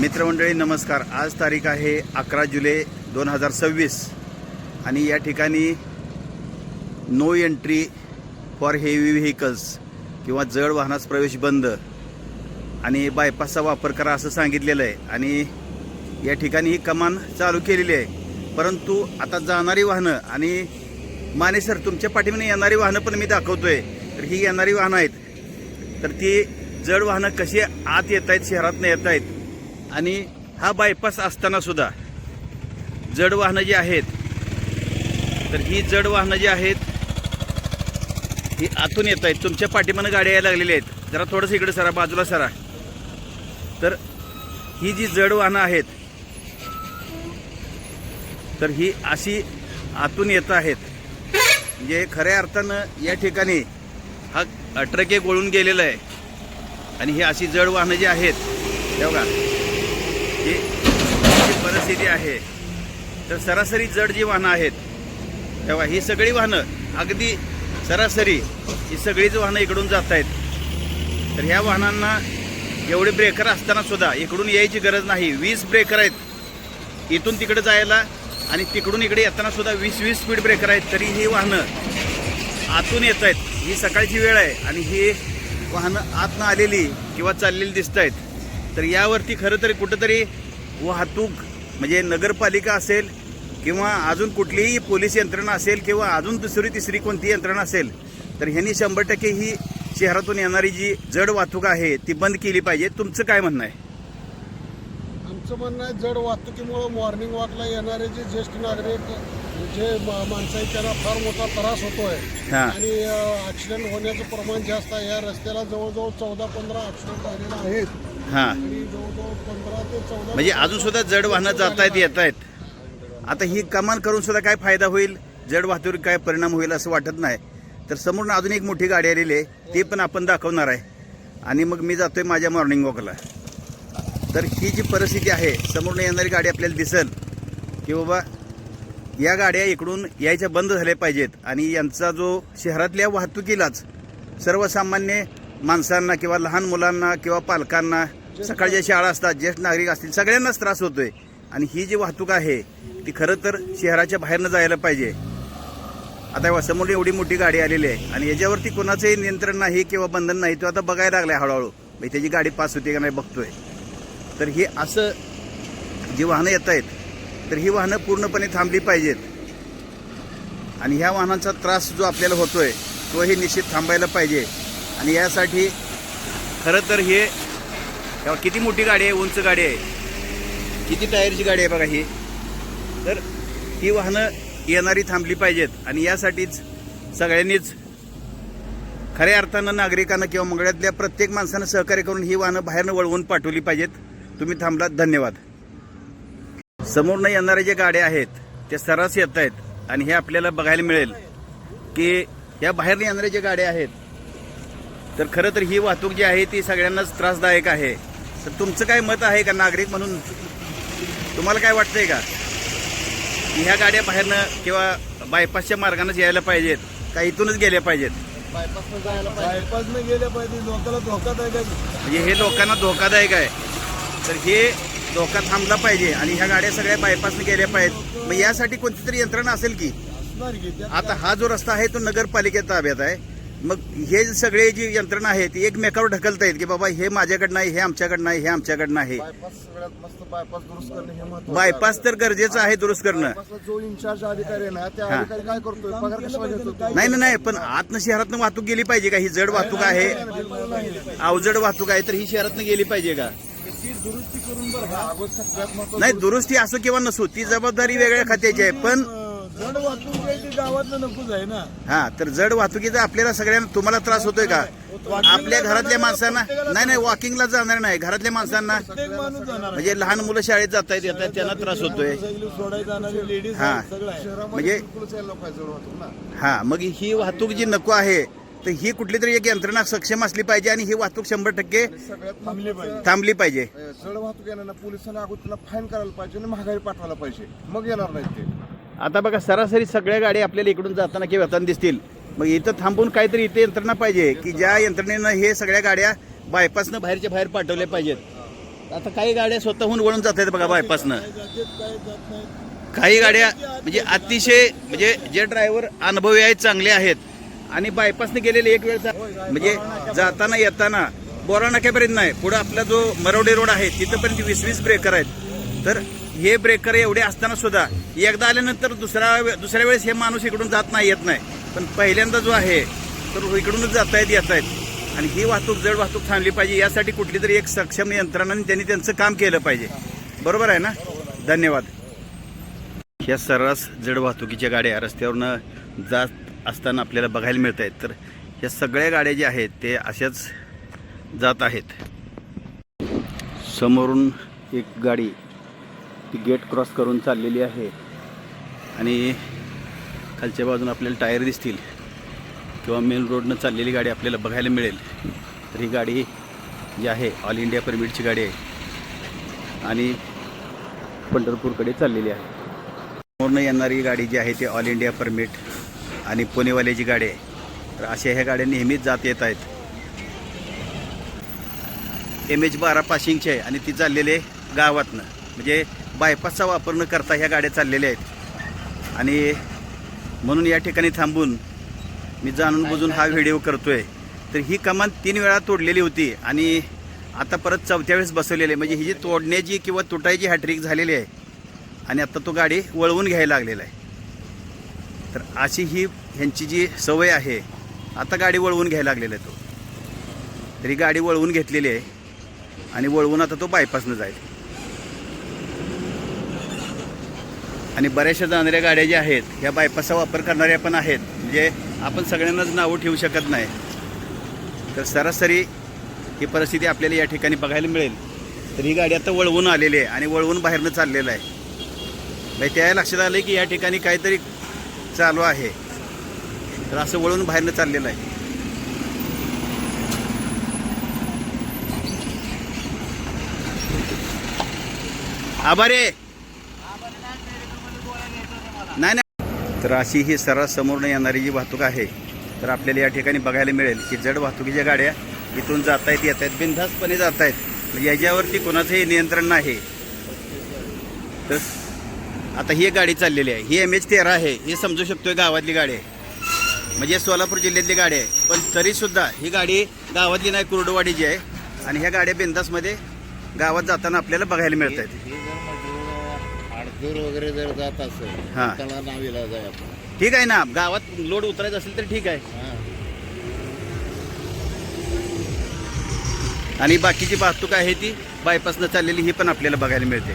मित्रमंडळी नमस्कार। आज तारीख आहे 11 जुलै 2026 आणि या ठिकाणी no entry for heavy vehicles किंवा जड वाहनास प्रवेश बंद आणि बायपासचा वापर करा असं सांगितलेलं आहे आणि या ठिकाणी ही कमान चालू केलेली आहे। परंतु आता जाणारी वाहनं आणि माने सर तुमच्या पाठीमागे येणारी वाहनं पण मी दाखवतोय, तर ही येणारी वाहनं आहेत, तर ती जड वाहनं कशी आत येत आहेत, शहरातनं येत आहेत आणि हा बायपास असताना सुद्धा जड वाहनं जी आहेत, तर ही जड वाहनं जी आहेत ही आतून येत आहेत। तुमच्या पाठीमागे गाड्या यायला लागलेल्या आहेत, जरा थोडंसं इकडे सरा, बाजूला सरा। तर ही जी जड वाहनं आहेत तर ही अशी आतून येत आहेत, म्हणजे खऱ्या अर्थानं या ठिकाणी हा ट्रक एक वळून गेलेला आहे आणि ही अशी जड वाहनं जी आहेत हे बघा, ही परिस्थिती आहे। तर सरासरी जड जी वाहनं आहेत तेव्हा ही सगळी वाहनं अगदी सरासरी ही सगळीच वाहनं इकडून जात आहेत। तर ह्या वाहनांना एवढे ब्रेकर असताना सुद्धा इकडून यायची गरज नाही। 20 ब्रेकर आहेत इथून तिकडे जायला आणि तिकडून इकडे येताना सुद्धा 20 स्पीड ब्रेकर आहेत, तरी ही वाहनं आतून येत आहेत। ही सकाळची वेळ आहे आणि ही वाहनं आतनं आलेली किंवा चाललेली दिसत आहेत। तर यावरती खरं तरी कुठंतरी वाहतूक म्हणजे नगरपालिका असेल किंवा अजून कुठलीही पोलीस यंत्रणा असेल किंवा अजून दुसरी तिसरी कोणती यंत्रणा असेल, तर ह्यांनी 100% ही शहरातून येणारी जी जड वाहतूक आहे ती बंद केली पाहिजे। तुमचं काय म्हणणं आहे? आमचं म्हणणं आहे जड वाहतुकीमुळे मॉर्निंग वॉकला येणारे जे ज्येष्ठ नागरिक जे माणसं आहेत त्यांना फार मोठा त्रास होतोय आणि ऍक्सिडेंट होण्याचं प्रमाण जास्त आहे। या रस्त्याला जवळजवळ 14-15 ऍक्सिडेंट झालेले आहेत आणि जवळजवळ 15 ते 14 म्हणजे अजून सुद्धा जड वाहनं जात आहेत येत आहेत। आता ही कमान करून सुद्धा काय फायदा होईल, जड वाहतुकीवर काय परिणाम होईल असं वाटत नाही। तर समोरून अजून एक मोठी गाडी आलेली आहे, ती पण आपण दाखवणार आहे आणि मग मी जातोय माझ्या मॉर्निंग वॉकला। तर ही जी परिस्थिती आहे, समोरून येणारी गाडी आपल्याला दिसेल की बाबा या गाड्या इकडून यायच्या बंद झाल्या पाहिजेत आणि यांचा जो शहरातल्या वाहतुकीलाच सर्वसामान्य माणसांना किंवा लहान मुलांना किंवा पालकांना, सकाळच्या शाळा असतात, ज्येष्ठ नागरिक असतील, सगळ्यांनाच त्रास होतोय आणि ही जी वाहतूक आहे ती खरं तर शहराच्या बाहेरनं जायला पाहिजे। आता समोर एवढी मोठी गाडी आलेली आहे आणि याच्यावरती कोणाचंही नियंत्रण नाही किंवा बंधन नाही, तो आता बघायला लागलाय हळूहळू म्हणजे त्याची गाडी पास होते का नाही बघतोय। तर हे असं जी वाहनं येत आहेत तर ही वाहनं पूर्णपणे थांबली पाहिजेत आणि ह्या वाहनांचा त्रास जो आपल्याला होतोय तो हे निश्चित थांबायला पाहिजे। आणि यासाठी खरं तर हे किती मोठी गाडी आहे, उंच गाडी आहे, किती टायरची गाडी आहे बघा ही। तर ही वाहनं येणारी थांबली पाहिजेत आणि यासाठीच सगळ्यांनीच खऱ्या अर्थानं नागरिकांना किंवा मंगळ्यातल्या प्रत्येक माणसानं सहकार्य करून ही वाहनं बाहेरनं वळवून पाठवली पाहिजेत। तुम्ही थांबलात, धन्यवाद। समोरनं येणाऱ्या ज्या गाड्या आहेत त्या सर्रास येत आहेत आणि हे आपल्याला बघायला मिळेल की या बाहेर येणाऱ्या ज्या गाड्या आहेत तर खरं तर ही वाहतूक जी आहे ती सगळ्यांनाच त्रासदायक आहे। तर तुमचं काय मत आहे का नागरिक म्हणून? तुम्हाला काय वाटतंय का की ह्या गाड्या बाहेरनं किंवा बायपासच्या मार्गानेच यायला पाहिजेत का इथूनच गेल्या पाहिजेत? बायपासनं गेल्या पाहिजे, लोकांना धोकादायक आहे। म्हणजे हे लोकांना धोकादायक आहे, तर हे धोका थांबला पाहिजे आणि ह्या गाड्या सगळ्या बायपासनं गेल्या पाहिजेत। मग यासाठी कोणती तरी यंत्रणा असेल की? आता हा जो रस्ता आहे तो नगरपालिकेत ताब्यात आहे, मग हे सगळे जी यंत्रणा आहे ती एकमेकावर ढकलता येईल की बाबा हे माझ्याकडनं आहे, हे आमच्याकडनं आहे, हे आमच्याकडनं आहे। बायपास तर गरजेचं आहे दुरुस्त करणं। जो इन्चार्ज अधिकारी आहे ना त्या अधिकारी काय करतोय, पगार कशाला घेतो? नाही, पण आतनं शहरातनं वाहतूक गेली पाहिजे का? ही जड वाहतूक आहे, अवजड वाहतूक आहे, तर ही शहरातनं गेली पाहिजे का? दुरुस्ती करून बरं नाही, दुरुस्ती असो किंवा नसो ती जबाबदारी वेगळ्या खात्याची आहे, पण जड वाहतूक गावातलं नकोच आहे ना। हा, तर जड वाहतुकीचा आपल्याला सगळ्यांना, तुम्हाला त्रास होतोय का? आपल्या घरातल्या माणसांना नाही, वॉकिंगला जाणार नाही, घरातल्या माणसांना म्हणजे लहान मुलं शाळेत जात आहेत येतात त्यांना त्रास होतोय। हा म्हणजे हा, मग ही वाहतूक जी नको आहे तर ही कुठली तरी एक यंत्रणा सक्षम असली पाहिजे आणि ही वाहतूक 100% थांबली पाहिजे। जड वाहतूक येणार पोलिसांना अगोदर त्याला फाईन करायला पाहिजे आणि महागाई पाठवायला पाहिजे, मग येणार नाही ते। आता बघा सरासरी सगळ्या गाड्या आपल्याला इकडून जाताना किंवा येताना दिसतील, मग इथं थांबून काहीतरी इथे यंत्रणा पाहिजे की ज्या यंत्रणेनं हे सगळ्या गाड्या बायपासनं बाहेरच्या बाहेर पाठवल्या पाहिजेत। आता काही गाड्या स्वतःहून वळून जात आहेत बघा बायपासनं. काय जातात, काय जात नाहीत. काही गाड्या म्हणजे अतिशय म्हणजे जे ड्रायव्हर अनुभवी आहेत चांगले आहेत आणि बायपासने गेलेले एक वेळ म्हणजे जाताना येताना बोरा नाक्यापर्यंत नाही, पुढे आपला जो मरवडे रोड आहे तिथपर्यंत 20-20 ब्रेकर आहेत. तर हे ब्रेकर एवढे असताना सुद्धा एकदा आल्यानंतर दुसऱ्या वेळेस हे माणूस इकडून जात नाही, येत नाही. पण पहिल्यांदा जो आहे तर इकडूनच जात आहेत आणि ही वाहतूक जड वाहतूक थांबली पाहिजे. यासाठी कुठली तरी एक सक्षम यंत्रणाने त्यांनी त्यांचं काम केलं पाहिजे. बरोबर आहे ना? धन्यवाद. या सर्रास जड वाहतुकीच्या गाड्या रस्त्यावरनं जात असताना आपल्याला बघायला मिळत आहेत. तर या सगळ्या गाड्या ज्या आहेत ते अशाच जात आहेत. समोरून एक गाडी ती गेट क्रॉस करून चाललेली आहे आणि खालच्या बाजूने आपल्याला टायर दिसतील किंवा मेन रोडनं चाललेली गाडी आपल्याला बघायला मिळेल. तर ही गाडी जी आहे ऑल इंडिया परमिटची गाडी आहे आणि पंढरपूरकडे चाललेली आहे. समोरनं येणारी गाडी जी आहे ती ऑल इंडिया परमिट आणि पुणेवाल्याची गाडी आहे. तर अशा ह्या गाड्या नेहमीच जात येत आहेत. MH12 पाशिंगचे आहे आणि ती चाललेले गावातनं म्हणजे बायपासचा वापर न करता ह्या गाड्या चाललेल्या आहेत. आणि म्हणून या ठिकाणी थांबून मी जाणून बुजून हा व्हिडिओ करतोय. तर ही कमान 3 वेळा तोडलेली होती आणि आता परत 4थ्या वेळेस बसवलेली आहे. म्हणजे ही जी तोडण्याची किंवा तुटायची हॅट्रिक झालेली आहे आणि आता तो गाडी वळवून घ्यायला लागलेला आहे. तर अशी ही ह्यांची जी सवय आहे, आता गाडी वळवून घ्यायला लागलेला आहे तो. तरी गाडी वळवून घेतलेली आहे आणि वळवून आता तो बायपासनं जाईल. आणि बऱ्याचशा जाणाऱ्या गाड्या ज्या आहेत ह्या बायपासचा वापर करणाऱ्या पण आहेत. म्हणजे आपण सगळ्यांनाच नावं ठेवू शकत नाही. तर सरासरी ही परिस्थिती आपल्याला या ठिकाणी बघायला मिळेल. तर ही गाडी आता वळवून आलेली आहे आणि वळवून बाहेरनं चाललेलं आहे. म्हणजे त्या लक्षात आलं की या ठिकाणी काहीतरी चालू आहे. तर असं वळून बाहेरनं चाललेलं आहे. आभारे नाही. तर अशी ही सर्रास समोरनं येणारी जी वाहतूक आहे तर आपल्याला या ठिकाणी बघायला मिळेल की जड वाहतुकीच्या गाड्या इथून जात आहेत, येत आहेत, बिनधास्तपणे जात आहेत. म्हणजे याच्यावरती कोणाचंही नियंत्रण नाही. तर आता ही एक गाडी चाललेली आहे, ही MH13 आहे. ही समजू शकतोय गावातली गाडी आहे, म्हणजे सोलापूर जिल्ह्यातली गाडी आहे. पण तरीसुद्धा ही गाडी गावातली नाही, कुर्डवाडीची आहे. आणि ह्या गाड्या बिनधास्तमध्ये गावात जाताना आपल्याला बघायला मिळत आहेत. दूर वगैरे जर जात असेल हां. त्याला नावीला जाय आपण. ठीक आहे ना, गावात लोड उतरायचं असेल तर ठीक आहे. आणि बाकीची वाहतूक आहे ती बायपासनं चाललेली ही पण आपल्याला बघायला मिळते.